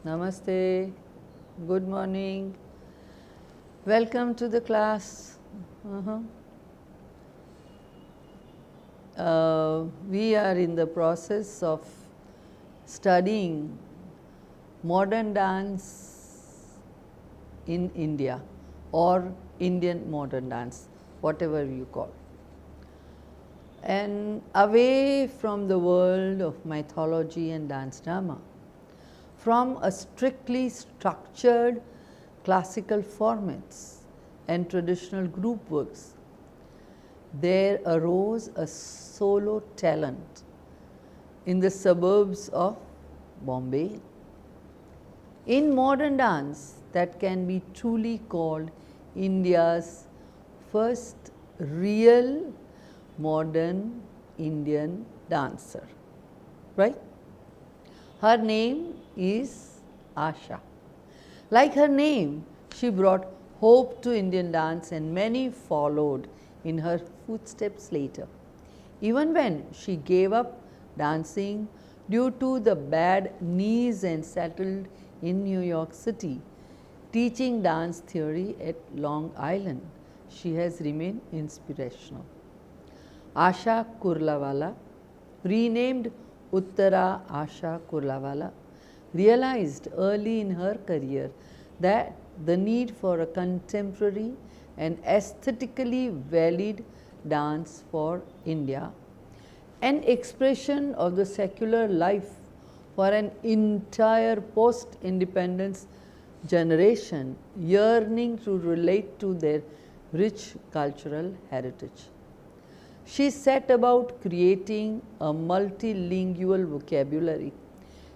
Namaste, good morning, welcome to the class. We are in the process of studying modern dance in India or Indian modern dance, whatever you call. And away from the world of mythology and dance drama, from a strictly structured classical formats and traditional group works, there arose a solo talent in the suburbs of Bombay. In modern dance, that can be truly called India's first real modern Indian dancer, right? Her name is Asha. Like her name, she brought hope to Indian dance and many followed in her footsteps later. Even when she gave up dancing due to the bad knees and settled in New York City, teaching dance theory at Long Island, she has remained inspirational. Asha Kurlawala, renamed Uttara Asha Kurlawala, realized early in her career that the need for a contemporary and aesthetically valid dance for India, an expression of the secular life for an entire post-independence generation yearning to relate to their rich cultural heritage. She set about creating a multilingual vocabulary,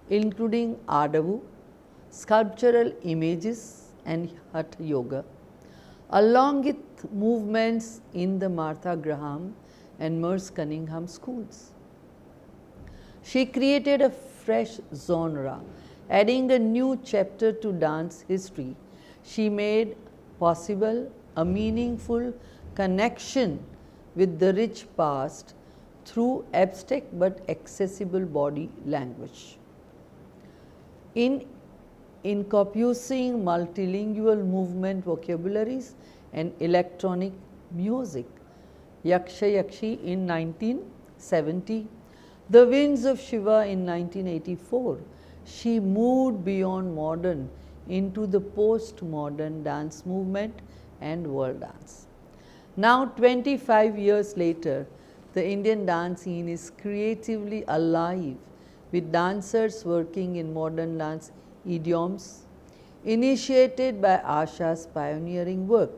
including Adavu, sculptural images, and Hatha Yoga, along with movements in the Martha Graham and Merce Cunningham schools. She created a fresh genre, adding a new chapter to dance history. She made possible a meaningful connection with the rich past through abstract but accessible body language. In incorporating multilingual movement vocabularies and electronic music, Yaksha Yakshi in 1970, The Winds of Shiva in 1984, she moved beyond modern into the post-modern dance movement and world dance. Now 25 years later, the Indian dance scene is creatively alive with dancers working in modern dance idioms initiated by Asha's pioneering work.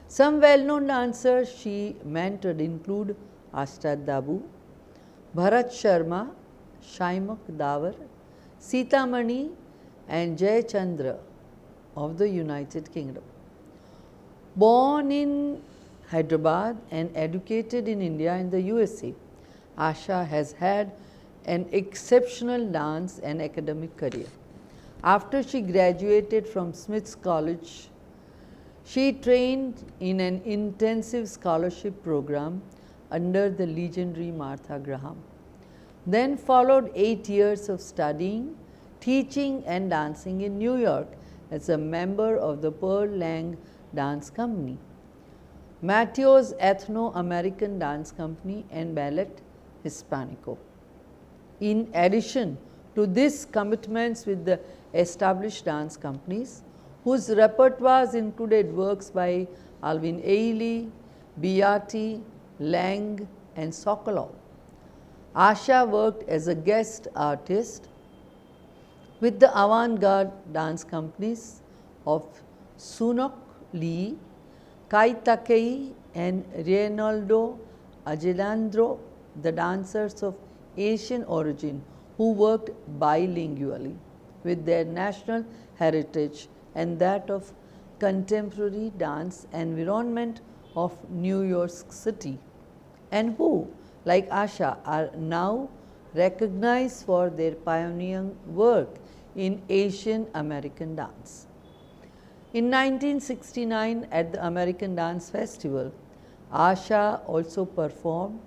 Some well-known dancers she mentored include Ashtad Dabu, Bharat Sharma, Shaimak Davar, Sita Mani and Jay Chandra of the United Kingdom. Born in Hyderabad and educated in India and the USA, Asha has had an exceptional dance and academic career. After she graduated from Smith's College, she trained in an intensive scholarship program under the legendary Martha Graham. Then followed 8 years of studying, teaching and dancing in New York as a member of the Pearl Lang Dance Company, Matteo's Ethno-American Dance Company and Ballet Hispanico. In addition to these commitments with the established dance companies, whose repertoires included works by Alvin Ailey, Beatty, Lang and Sokolov, Asha worked as a guest artist with the avant-garde dance companies of Sunok Lee, Kai Takei and Reynaldo Agelandro, the dancers of Asian origin who worked bilingually with their national heritage and that of contemporary dance environment of New York City, and who, like Asha, are now recognized for their pioneering work in Asian American dance. In 1969 at the American Dance Festival, Asha also performed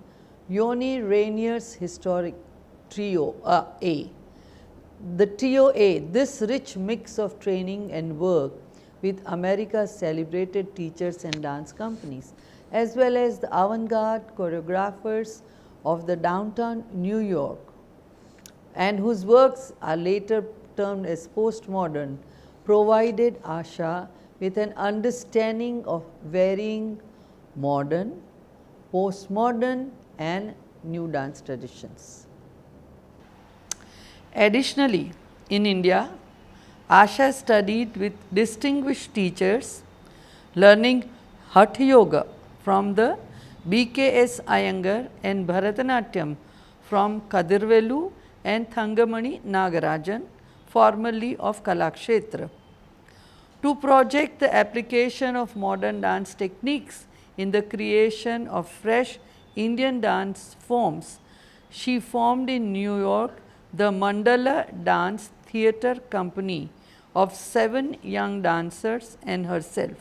Yoni Rainier's historic trio A, The TOA, this rich mix of training and work with America's celebrated teachers and dance companies, as well as the avant-garde choreographers of the downtown New York, and whose works are later termed as postmodern, provided Asha with an understanding of varying modern, postmodern and new dance traditions. Additionally, in India, Asha studied with distinguished teachers, learning Hatha Yoga from the BKS Iyengar and Bharatanatyam from Kadirvelu and Thangamani Nagarajan, formerly of Kalakshetra. To project the application of modern dance techniques in the creation of fresh Indian dance forms, she formed in New York the Mandala Dance Theatre Company of 7 young dancers and herself.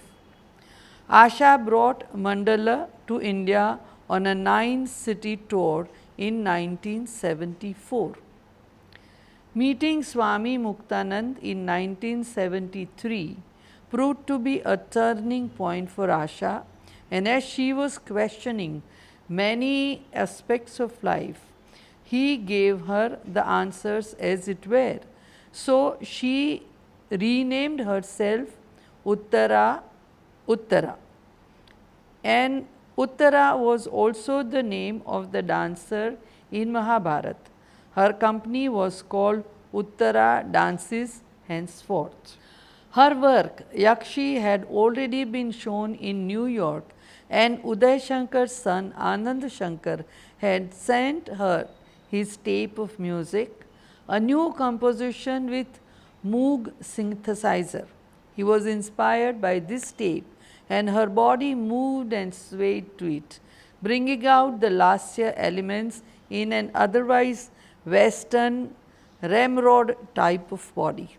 Asha brought Mandala to India on a 9-city tour in 1974. Meeting Swami Muktanand in 1973 proved to be a turning point for Asha, and as she was questioning many aspects of life, he gave her the answers as it were. So she renamed herself Uttara, and Uttara was also the name of the dancer in Mahabharata. Her company was called Uttara Dances henceforth. Her work, Yakshi, had already been shown in New York, and Uday Shankar's son Anand Shankar had sent her his tape of music, a new composition with Moog synthesizer. He was inspired by this tape, and her body moved and swayed to it, bringing out the lasya elements in an otherwise Western ramrod type of body.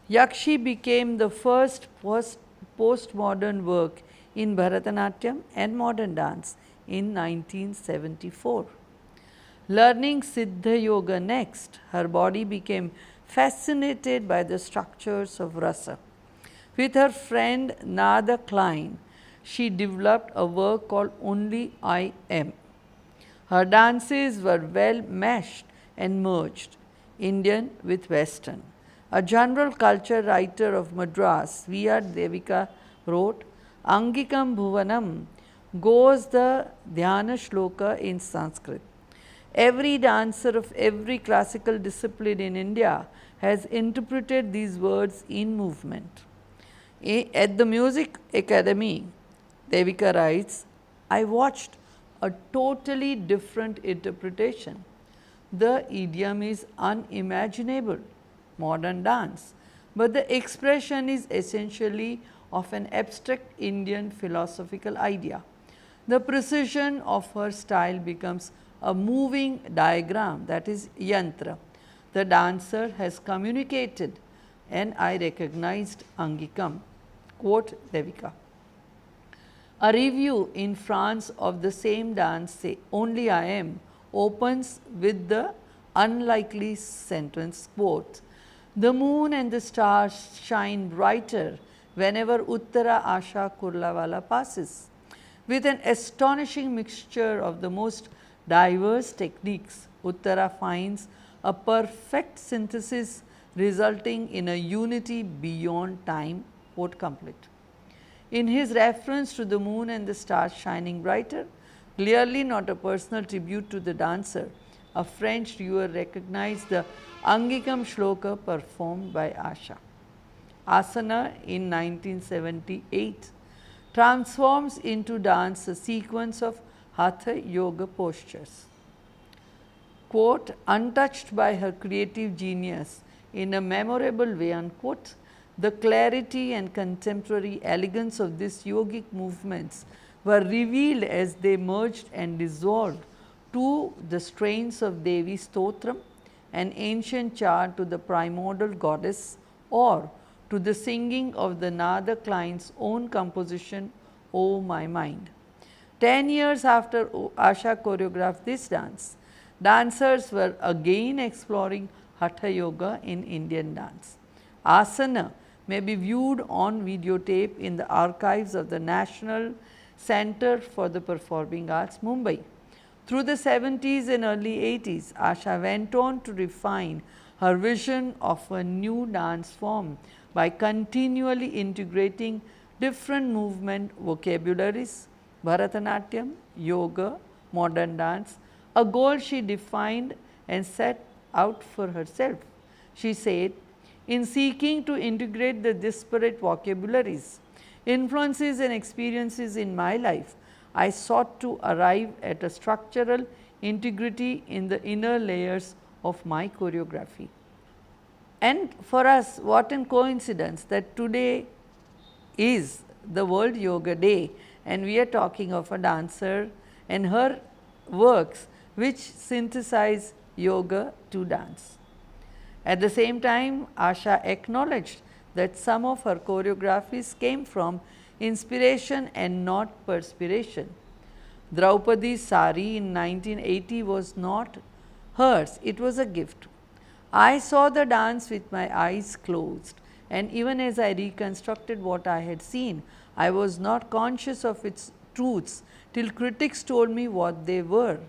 Yakshi became the first postmodern work in Bharatanatyam and modern dance in 1974. Learning Siddha Yoga next, her body became fascinated by the structures of rasa. With her friend Nada Klein, she developed a work called Only I Am. Her dances were well meshed and merged, Indian with Western. A general culture writer of Madras, V.R. Devika, wrote, Angikam Bhuvanam goes the Dhyana Shloka in Sanskrit. Every dancer of every classical discipline in India has interpreted these words in movement. At the Music Academy, Devika writes, I watched a totally different interpretation. The idiom is unimaginable, modern dance, but the expression is essentially of an abstract Indian philosophical idea. The precision of her style becomes a moving diagram, that is yantra. The dancer has communicated, and I recognized Angikam. Quote Devika. A review in France of the same dance, say, Only I Am, opens with the unlikely sentence, quote, The moon and the stars shine brighter whenever Uttara Asha Kurlawala passes. With an astonishing mixture of the most diverse techniques, Uttara finds a perfect synthesis resulting in a unity beyond time, quote complete. In his reference to the moon and the stars shining brighter, clearly not a personal tribute to the dancer, a French viewer recognized the Angikam Shloka performed by Asha. Asana in 1978 transforms into dance a sequence of Hatha Yoga postures. Quote, untouched by her creative genius in a memorable way, unquote, the clarity and contemporary elegance of these yogic movements were revealed as they merged and dissolved to the strains of Devi Stotram, an ancient chant to the primordial goddess, or to the singing of the Nada Klein's own composition, O My Mind. 10 years after Asha choreographed this dance, dancers were again exploring Hatha Yoga in Indian dance. Asana may be viewed on videotape in the archives of the National Center for the Performing Arts, Mumbai. Through the 70s and early 80s, Asha went on to refine her vision of a new dance form by continually integrating different movement vocabularies, Bharatanatyam, yoga, modern dance, a goal she defined and set out for herself. She said, in seeking to integrate the disparate vocabularies, influences and experiences in my life, I sought to arrive at a structural integrity in the inner layers of my choreography. And for us, what a coincidence that today is the World Yoga Day, and we are talking of a dancer and her works which synthesize yoga to dance. At the same time, Asha acknowledged that some of her choreographies came from inspiration and not perspiration. Draupadi's sari in 1980 was not hers, it was a gift. I saw the dance with my eyes closed, and even as I reconstructed what I had seen, I was not conscious of its truths till critics told me what they were.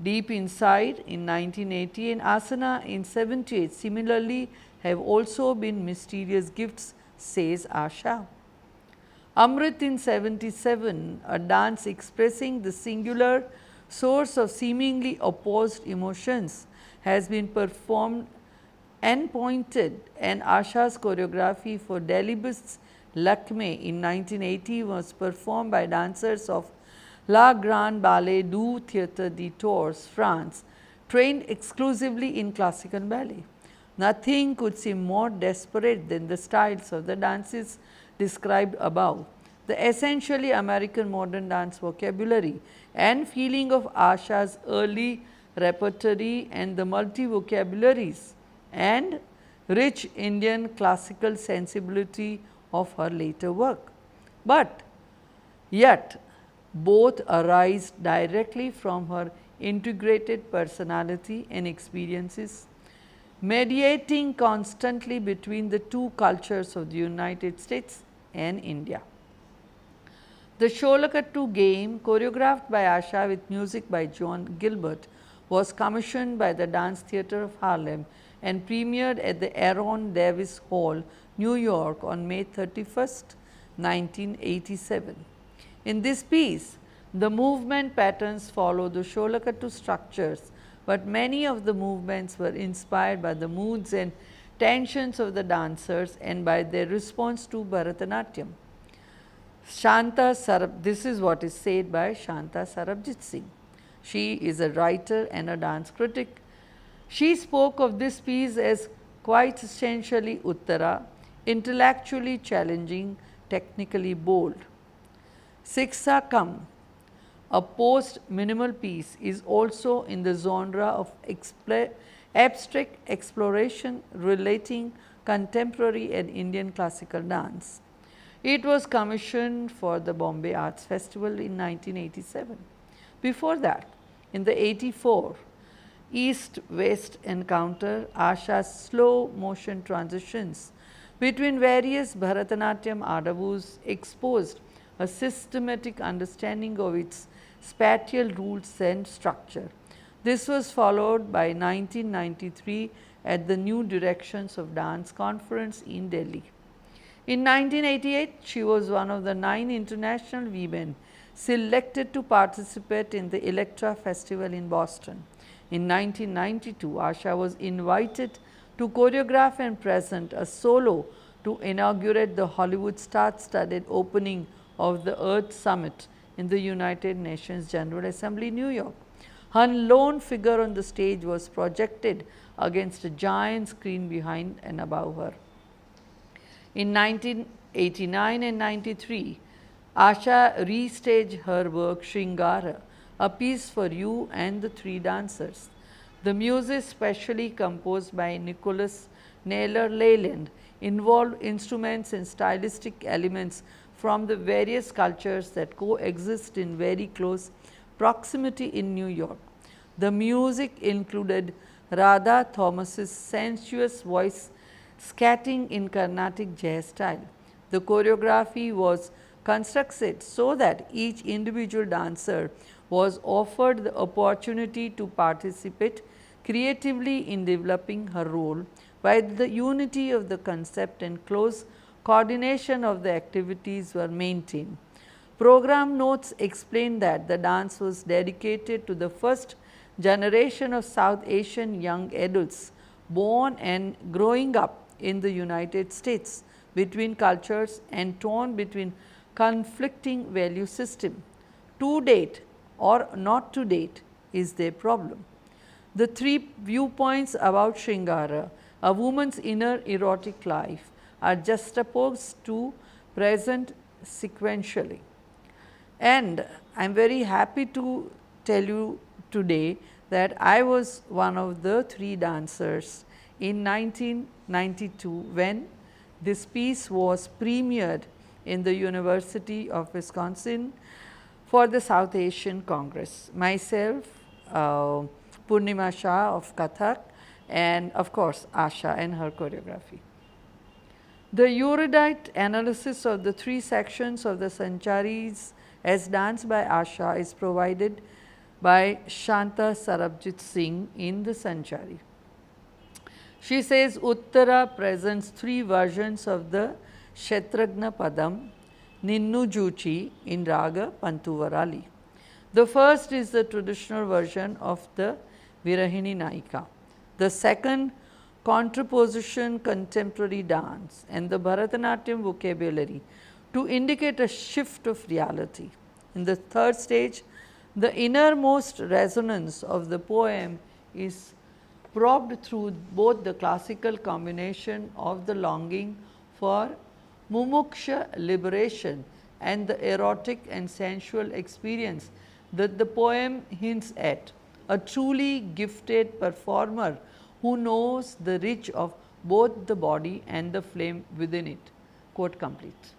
Deep Inside in 1980 and Asana in 78 similarly have also been mysterious gifts, says Asha. Amrit in 77, a dance expressing the singular source of seemingly opposed emotions, has been performed and pointed, and Asha's choreography for Delibes Lakme in 1980 was performed by dancers of La Grande Ballet du Théâtre de Tours, France, trained exclusively in classical ballet. Nothing could seem more desperate than the styles of the dances described above. The essentially American modern dance vocabulary and feeling of Asha's early repertory and the multi-vocabularies and rich Indian classical sensibility of her later work. But yet, both arise directly from her integrated personality and experiences, mediating constantly between the two cultures of the United States and India. The Sholakattu game, choreographed by Asha with music by John Gilbert, was commissioned by the Dance Theatre of Harlem and premiered at the Aaron Davis Hall, New York on May 31st, 1987. In this piece, the movement patterns follow the Sholakattu structures, but many of the movements were inspired by the moods and tensions of the dancers and by their response to Bharatanatyam. This is what is said by Shanta Sarabjit Singh. She is a writer and a dance critic. She spoke of this piece as quite essentially Uttara, intellectually challenging, technically bold. Siksa Kam, a post-minimal piece, is also in the genre of abstract exploration relating contemporary and Indian classical dance. It was commissioned for the Bombay Arts Festival in 1987. Before that, in the 84 East-West encounter, Asha's slow motion transitions between various Bharatanatyam adavus exposed a systematic understanding of its spatial rules and structure. This was followed by 1993 at the New Directions of Dance Conference in Delhi. In 1988, she was one of the 9 international women selected to participate in the Electra Festival in Boston. In 1992, Asha was invited to choreograph and present a solo to inaugurate the Hollywood star-studded opening of the Earth Summit in the United Nations General Assembly, New York. Her lone figure on the stage was projected against a giant screen behind and above her. In 1989 and 93, Asha restaged her work Shringara, a piece for you and the 3 dancers. The music, specially composed by Nicholas Naylor Leyland, involved instruments and stylistic elements from the various cultures that coexist in very close proximity in New York. The music included Radha Thomas's sensuous voice scatting in Carnatic jazz style. The choreography was constructed so that each individual dancer was offered the opportunity to participate creatively in developing her role, while the unity of the concept and close coordination of the activities were maintained. Program notes explain that the dance was dedicated to the first generation of South Asian young adults born and growing up in the United States between cultures and torn between conflicting value system. To date or not to date is their problem. The three viewpoints about Shringara, a woman's inner erotic life, are juxtaposed to present sequentially. And I am very happy to tell you today that I was one of the three dancers in 1992 when this piece was premiered in the University of Wisconsin for the South Asian Congress. Myself, Purnima Shah of Kathak, and of course Asha and her choreography. The erudite analysis of the three sections of the Sancharis as danced by Asha is provided by Shanta Sarabjit Singh in the Sanchari. She says Uttara presents three versions of the Kshetragna Padam, Ninnu Juchi in Raga Pantuvarali. The first is the traditional version of the Virahini Naika. The second, contraposition contemporary dance and the Bharatanatyam vocabulary to indicate a shift of reality. In the third stage, the innermost resonance of the poem is probed through both the classical combination of the longing for mumuksha liberation and the erotic and sensual experience that the poem hints at. A truly gifted performer who knows the reach of both the body and the flame within it. Quote complete.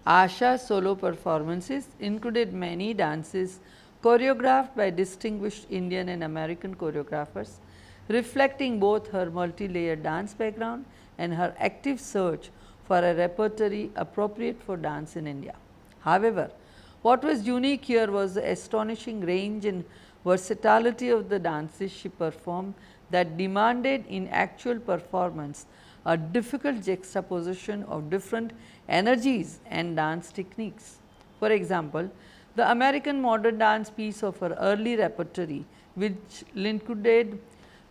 Asha's solo performances included many dances choreographed by distinguished Indian and American choreographers, reflecting both her multi-layered dance background and her active search for a repertory appropriate for dance in India. However, what was unique here was the astonishing range and versatility of the dances she performed that demanded in actual performance a difficult juxtaposition of different energies and dance techniques. For example, the American modern dance piece of her early repertory, which included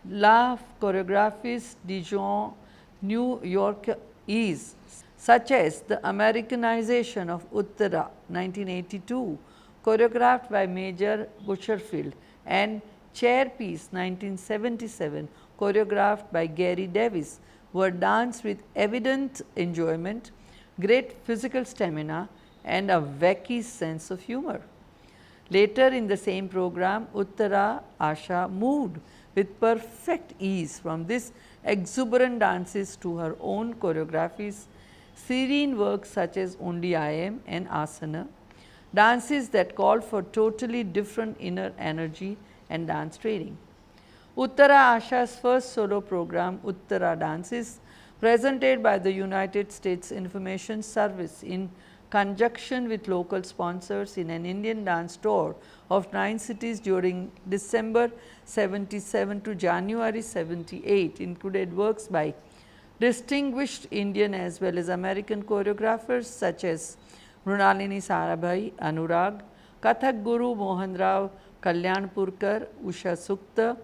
La choreographie Dijon, New York is, such as the Americanization of Uttara 1982, choreographed by Major Butcherfield, and Chair Piece 1977, choreographed by Gary Davis, were danced with evident enjoyment, great physical stamina, and a wacky sense of humor. Later in the same program, Uttara Asha moved with perfect ease from these exuberant dances to her own choreographies, serene works such as Only I Am and Asana, dances that called for totally different inner energy and dance training. Uttara Asha's first solo program, Uttara Dances, presented by the United States Information Service in conjunction with local sponsors in an Indian dance tour of 9 cities during December 77 to January 78, included works by distinguished Indian as well as American choreographers such as Mrunalini Sarabhai, Anurag, Kathak Guru Mohan Rao Kalyanpurkar, Usha Sukta,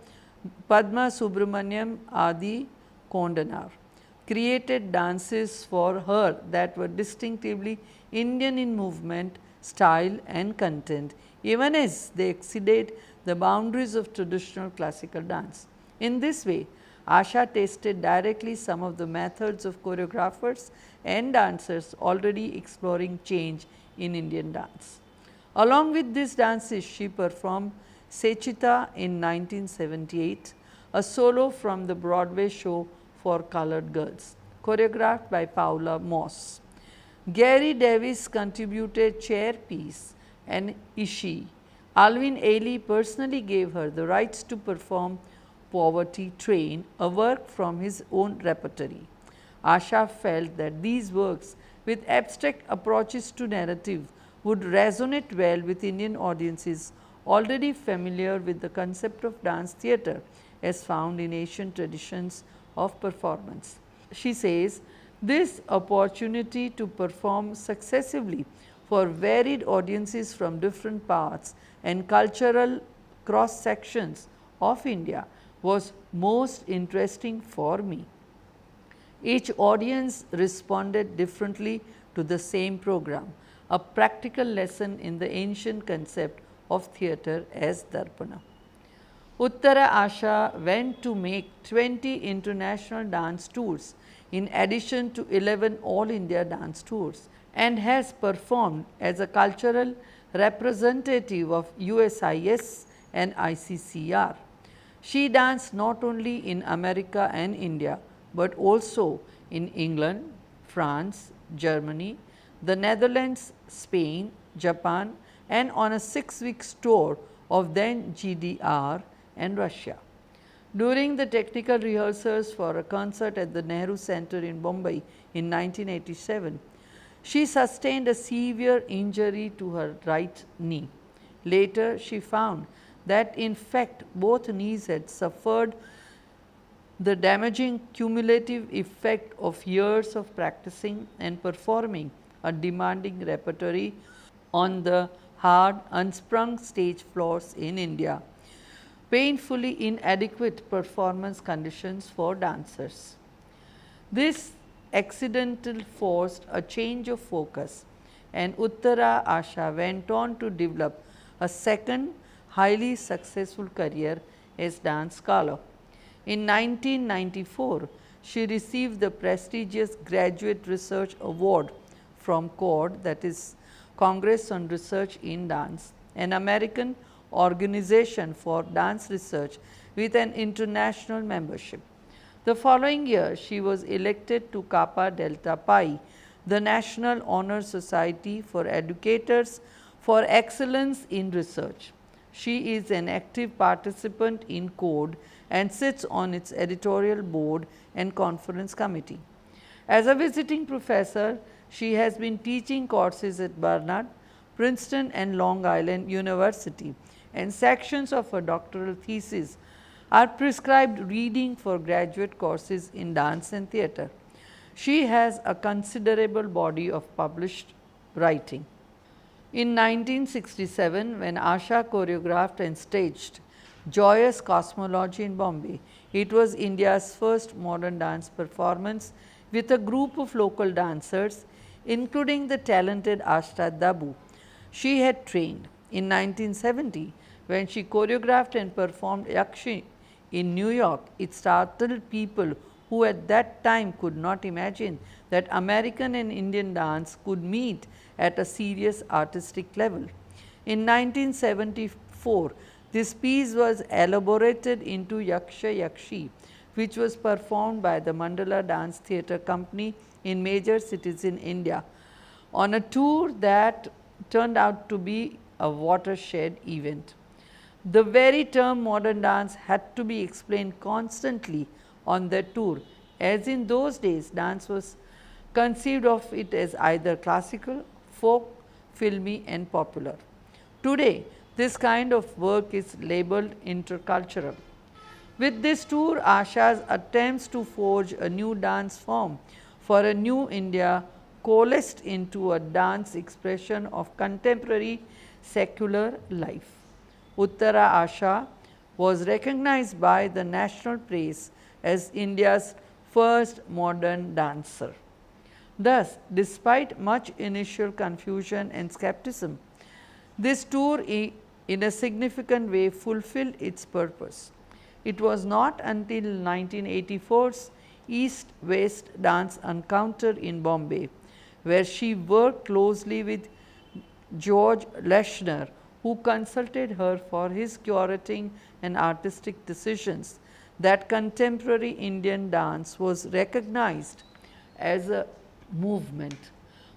Padma Subramaniam, Adi Kondanar. Created dances for her that were distinctively Indian in movement, style and content, even as they exceeded the boundaries of traditional classical dance. In this way, Asha tested directly some of the methods of choreographers and dancers already exploring change in Indian dance. Along with these dances, she performed Sechita in 1978, a solo from the Broadway show for colored girls, choreographed by Paula Moss. Gary Davis contributed Chair Piece and Ishi. Alvin Ailey personally gave her the rights to perform Poverty Train, a work from his own repertory. Asha felt that these works with abstract approaches to narrative would resonate well with Indian audiences already familiar with the concept of dance theatre as found in Asian traditions of performance. She says, this opportunity to perform successively for varied audiences from different parts and cultural cross sections of India was most interesting for me. Each audience responded differently to the same program, a practical lesson in the ancient concept of theatre as Darpana. Uttara Asha went to make 20 international dance tours in addition to 11 All India dance tours and has performed as a cultural representative of USIS and ICCR. She danced not only in America and India, but also in England, France, Germany, the Netherlands, Spain, Japan, and on a 6-week tour of then GDR and Russia. During the technical rehearsals for a concert at the Nehru Center in Bombay in 1987, she sustained a severe injury to her right knee. Later, she found that in fact both knees had suffered the damaging cumulative effect of years of practicing and performing a demanding repertory on the hard, unsprung stage floors in India, painfully inadequate performance conditions for dancers. This accidental forced a change of focus, and Uttara Asha went on to develop a second highly successful career as dance scholar. In 1994, she received the prestigious Graduate Research Award from CORD, that is Congress on Research in Dance, an American organization for dance research with an international membership. The following year, she was elected to Kappa Delta Pi, the National Honor Society for Educators for Excellence in Research. She is an active participant in CORD and sits on its editorial board and conference committee. As a visiting professor, she has been teaching courses at Barnard, Princeton and Long Island University, and sections of her doctoral thesis are prescribed reading for graduate courses in dance and theatre. She has a considerable body of published writing. In 1967, when Asha choreographed and staged Joyous Cosmology in Bombay, it was India's first modern dance performance with a group of local dancers, including the talented Ashta Dabu. She had trained. In 1970, when she choreographed and performed Yakshi in New York, it startled people who at that time could not imagine that American and Indian dance could meet at a serious artistic level. In 1974, this piece was elaborated into Yaksha Yakshi, which was performed by the Mandala Dance Theatre Company in major cities in India, on a tour that turned out to be a watershed event. The very term modern dance had to be explained constantly on that tour, as in those days dance was conceived of it as either classical, folk, filmy and popular. Today, this kind of work is labeled intercultural. With this tour, Asha's attempts to forge a new dance form for a new India coalesced into a dance expression of contemporary secular life. Uttara Asha was recognized by the national press as India's first modern dancer. Thus, despite much initial confusion and skepticism, this tour in a significant way fulfilled its purpose. It was not until 1984's East-West Dance Encounter in Bombay, where she worked closely with George Leshner, who consulted her for his curating and artistic decisions, that contemporary Indian dance was recognized as a movement.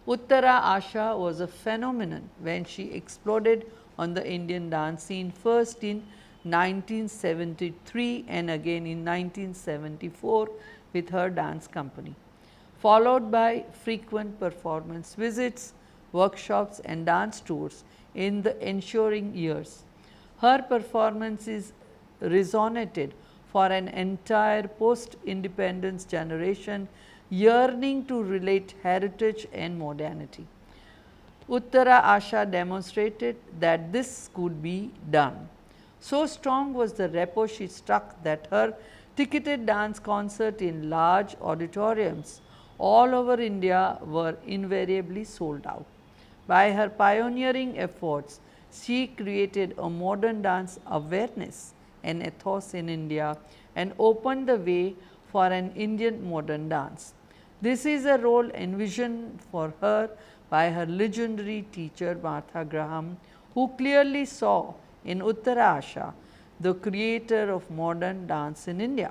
Uttara Asha was a phenomenon when she exploded on the Indian dance scene first in 1973 and again in 1974 with her dance company, followed by frequent performance visits, workshops and dance tours in the ensuing years. Her performances resonated for an entire post-independence generation yearning to relate heritage and modernity. Uttara Asha demonstrated that this could be done. So strong was the rapport she struck that her ticketed dance concert in large auditoriums all over India were invariably sold out. By her pioneering efforts, she created a modern dance awareness and ethos in India and opened the way for an Indian modern dance. This is a role envisioned for her by her legendary teacher Martha Graham, who clearly saw in Uttara Asha the creator of modern dance in India.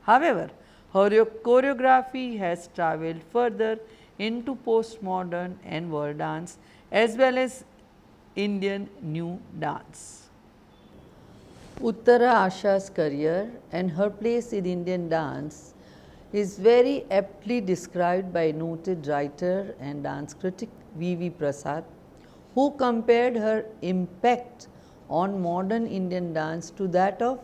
However, her choreography has travelled further into postmodern and world dance as well as Indian new dance. Uttara Asha's career and her place in Indian dance is very aptly described by noted writer and dance critic V.V. Prasad, who compared her impact on modern Indian dance to that of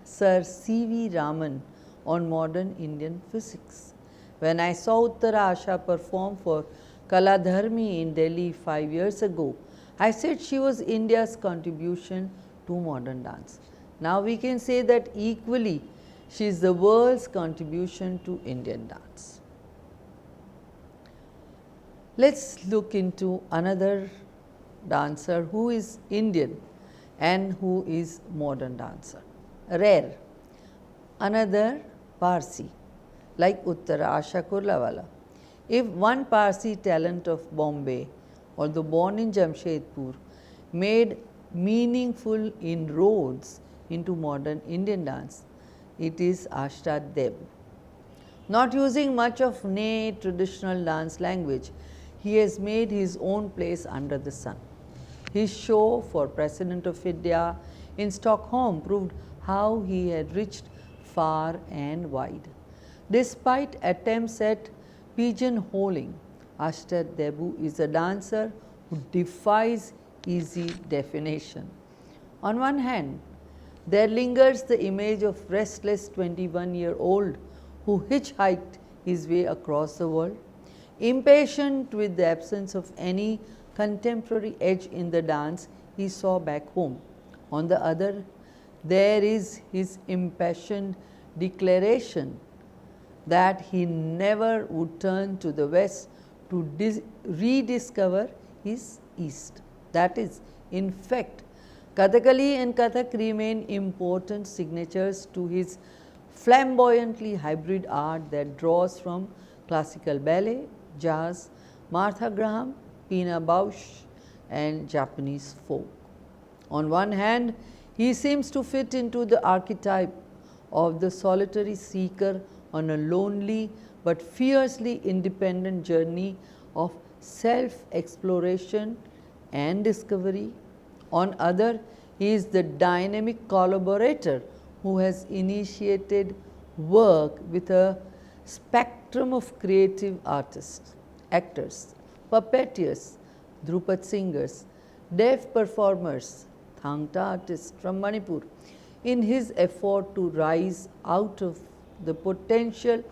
Sir C.V. Raman on modern Indian physics. When I saw Uttara Asha perform for Kaladharmi in Delhi 5 years ago, I said she was India's contribution to modern dance. Now we can say that equally she is the world's contribution to Indian dance. Let us look into another dancer who is Indian and who is modern dancer. Rare, another Parsi like Uttara Asha Kurlawala. If one Parsi talent of Bombay, although born in Jamshedpur, made meaningful inroads into modern Indian dance, it is Ashta Deb. Not using much of Ney traditional dance language, he has made his own place under the sun. His show for President of India in Stockholm proved how he had reached far and wide. Despite attempts at pigeonholing, Ashta Debu is a dancer who defies easy definition. On one hand, there lingers the image of restless 21-year-old who hitchhiked his way across the world, impatient with the absence of any contemporary edge in the dance he saw back home. On the other, there is his impassioned declaration that he never would turn to the West to rediscover his East. That is, in fact, Kathakali and Kathak remain important signatures to his flamboyantly hybrid art that draws from classical ballet, jazz, Martha Graham, Pina Bausch and Japanese folk. On one hand, he seems to fit into the archetype of the solitary seeker on a lonely but fiercely independent journey of self-exploration and discovery. On other, he is the dynamic collaborator who has initiated work with a spectrum of creative artists, actors, puppeteers, Dhrupad singers, deaf performers, Thangta artists from Manipur, in his effort to rise out of the potential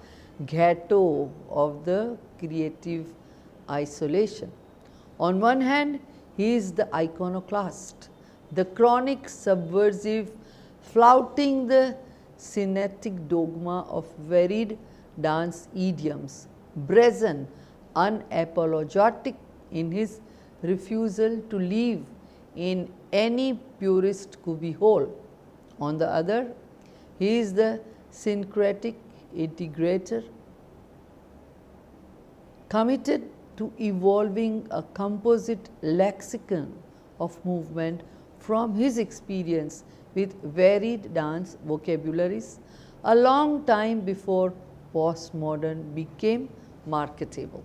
ghetto of the creative isolation. On one hand, he is the iconoclast, the chronic subversive, flouting the synetic dogma of varied dance idioms, brazen, unapologetic in his refusal to leave in any purist cubbyhole. On the other, he is the syncretic integrator, committed to evolving a composite lexicon of movement from his experience with varied dance vocabularies a long time before postmodern became marketable.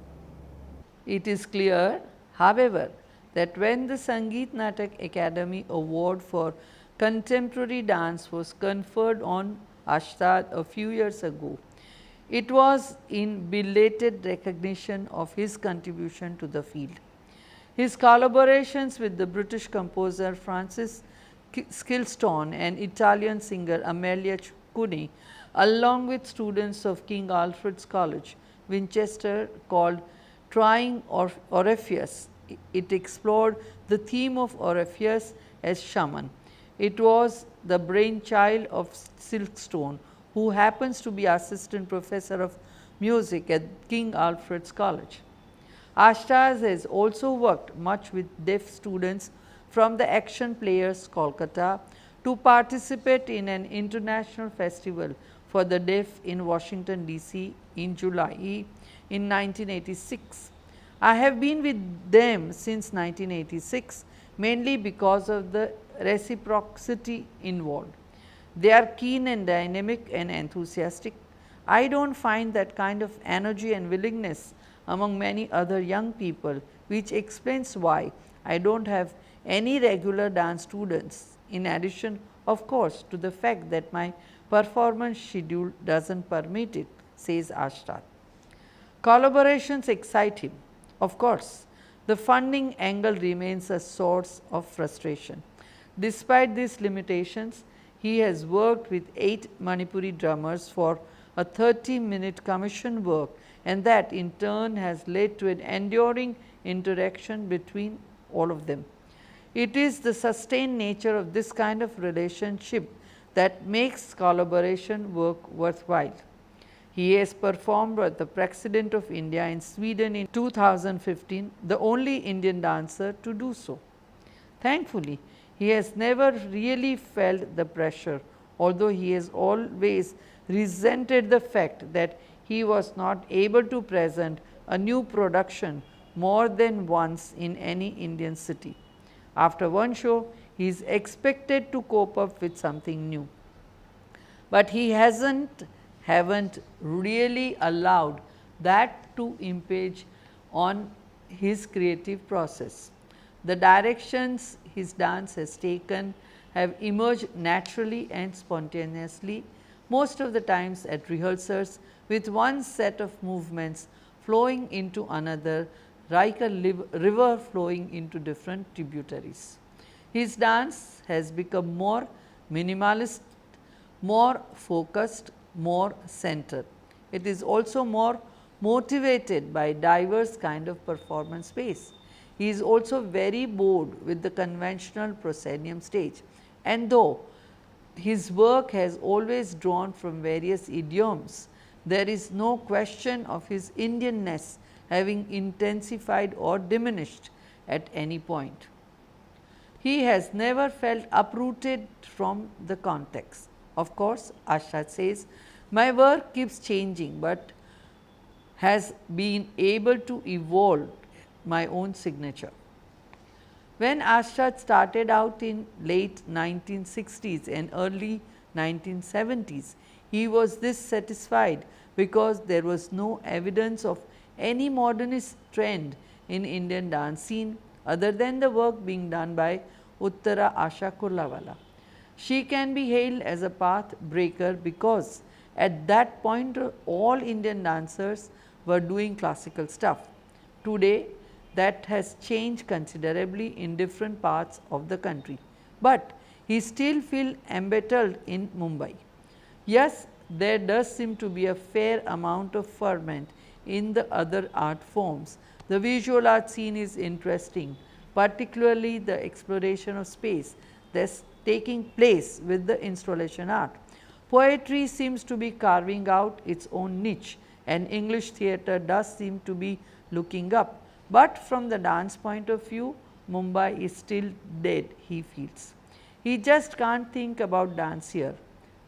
It is clear, however, that when the Sangeet Natak Academy Award for contemporary dance was conferred on Ashtad a few years ago. It was in belated recognition of his contribution to the field. His collaborations with the British composer Francis Skilstone and Italian singer Amelia Ciccone, along with students of King Alfred's College, Winchester, called Trying Orpheus. It explored the theme of Orpheus as shaman. It was the brainchild of Silkstone, who happens to be assistant professor of music at King Alfred's College. Ashtaz has also worked much with deaf students from the Action Players Kolkata to participate in an international festival for the deaf in Washington DC in July in 1986. I have been with them since 1986, mainly because of the reciprocity involved. They are keen and dynamic and enthusiastic. I do not find that kind of energy and willingness among many other young people, which explains why I do not have any regular dance students, in addition of course to the fact that my performance schedule does not permit it, says Ashtad. Collaborations excite him. Of course, the funding angle remains a source of frustration. Despite these limitations, he has worked with 8 Manipuri drummers for a 30-minute commission work, and that in turn has led to an enduring interaction between all of them. It is the sustained nature of this kind of relationship that makes collaboration work worthwhile. He has performed with the President of India in Sweden in 2015, the only Indian dancer to do so. Thankfully, he has never really felt the pressure, although he has always resented the fact that he was not able to present a new production more than once in any Indian city. After one show, he is expected to cope up with something new, but he haven't really allowed that to impinge on his creative process. The directions his dance has taken have emerged naturally and spontaneously, most of the times at rehearsals, with one set of movements flowing into another like a river flowing into different tributaries. His dance has become more minimalist, more focused, more centered. It is also more motivated by diverse kind of performance space. He is also very bored with the conventional proscenium stage, and though his work has always drawn from various idioms, there is no question of his Indianness having intensified or diminished at any point. He has never felt uprooted from the context. Of course, Ashtad says, my work keeps changing, but has been able to evolve my own signature. When Ashtad started out in late 1960s and early 1970s, he was dissatisfied because there was no evidence of any modernist trend in Indian dance scene other than the work being done by Uttara Asha Kurlawala. She can be hailed as a path breaker because at that point all Indian dancers were doing classical stuff. Today that has changed considerably in different parts of the country, but he still feels embattled in Mumbai. Yes, there does seem to be a fair amount of ferment in the other art forms. The visual art scene is interesting, particularly the exploration of space that is taking place with the installation art. Poetry seems to be carving out its own niche, and English theatre does seem to be looking up, but from the dance point of view, Mumbai is still dead, he feels. He just can't think about dance here.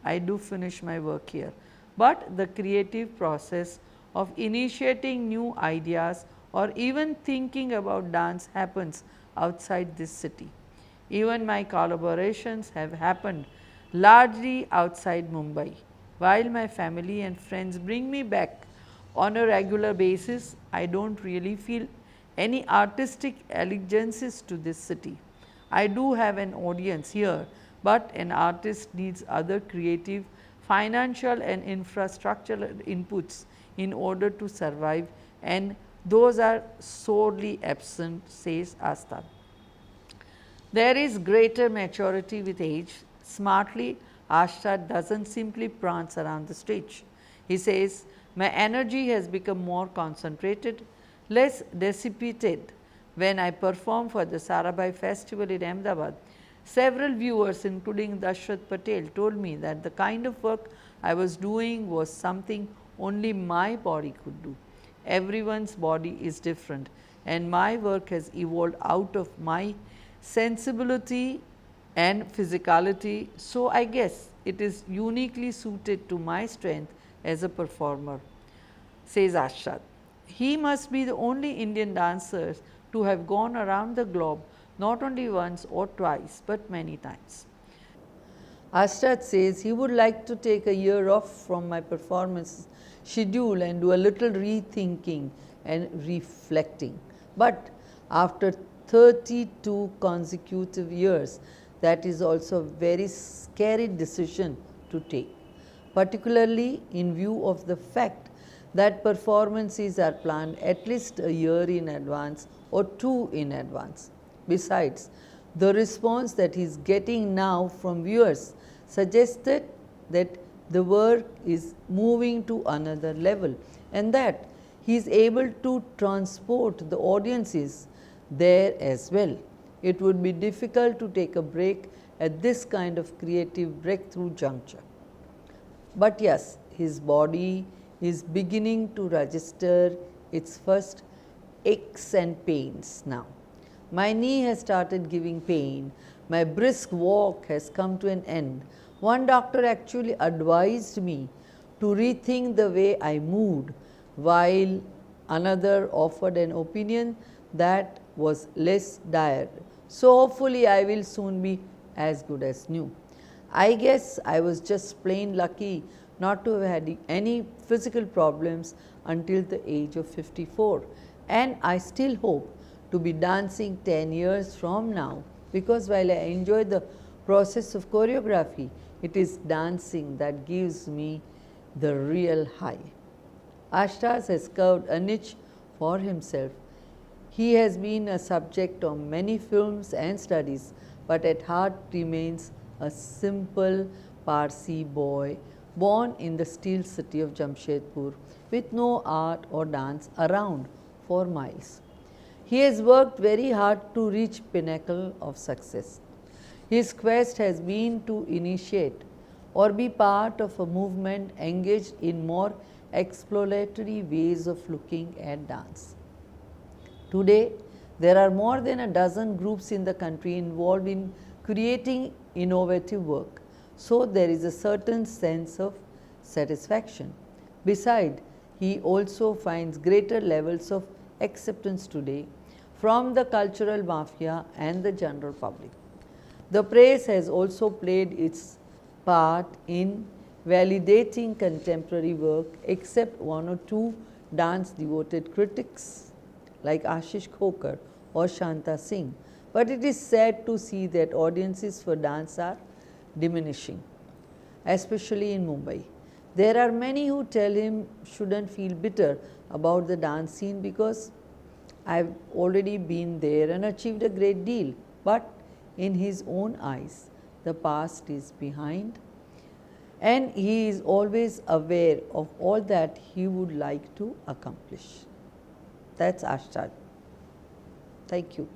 I do finish my work here, but the creative process of initiating new ideas or even thinking about dance happens outside this city. Even my collaborations have happened largely outside Mumbai. While my family and friends bring me back on a regular basis, I do not really feel any artistic allegiances to this city. I do have an audience here, but an artist needs other creative, financial and infrastructural inputs in order to survive, and those are sorely absent, says Astad. There is greater maturity with age. Smartly, Astad doesn't simply prance around the stage. He says, my energy has become more concentrated, less dissipated. When I performed for the Sarabhai festival in Ahmedabad, several viewers, including Dashrath Patel, told me that the kind of work I was doing was something only my body could do. Everyone's body is different, and my work has evolved out of my sensibility and physicality. So, I guess it is uniquely suited to my strength as a performer, says Ashad. He must be the only Indian dancer to have gone around the globe not only once or twice, but many times. Ashad says he would like to take a year off from my performance schedule and do a little rethinking and reflecting. But after 32 consecutive years, that is also a very scary decision to take, particularly in view of the fact that performances are planned at least a year in advance or two in advance. Besides, the response that he is getting now from viewers suggested that the work is moving to another level and that he is able to transport the audiences there as well. It would be difficult to take a break at this kind of creative breakthrough juncture. But yes, his body is beginning to register its first aches and pains now. My knee has started giving pain. My brisk walk has come to an end. One doctor actually advised me to rethink the way I moved, while another offered an opinion that was less dire. So, hopefully, I will soon be as good as new. I guess I was just plain lucky not to have had any physical problems until the age of 54, and I still hope to be dancing 10 years from now, because while I enjoy the process of choreography, it is dancing that gives me the real high. Ashtas has carved a niche for himself. He has been a subject of many films and studies, but at heart remains a simple Parsi boy born in the steel city of Jamshedpur with no art or dance around for miles. He has worked very hard to reach pinnacle of success. His quest has been to initiate or be part of a movement engaged in more exploratory ways of looking at dance. Today, there are more than a dozen groups in the country involved in creating innovative work, so there is a certain sense of satisfaction. Besides, he also finds greater levels of acceptance today from the cultural mafia and the general public. The press has also played its part in validating contemporary work, except one or two dance-devoted critics like Ashish Khokar or Shanta Singh. But it is sad to see that audiences for dance are diminishing, especially in Mumbai. There are many who tell him shouldn't feel bitter about the dance scene because I've already been there and achieved a great deal. But in his own eyes, the past is behind, and he is always aware of all that he would like to accomplish. That's Ashtad. Thank you.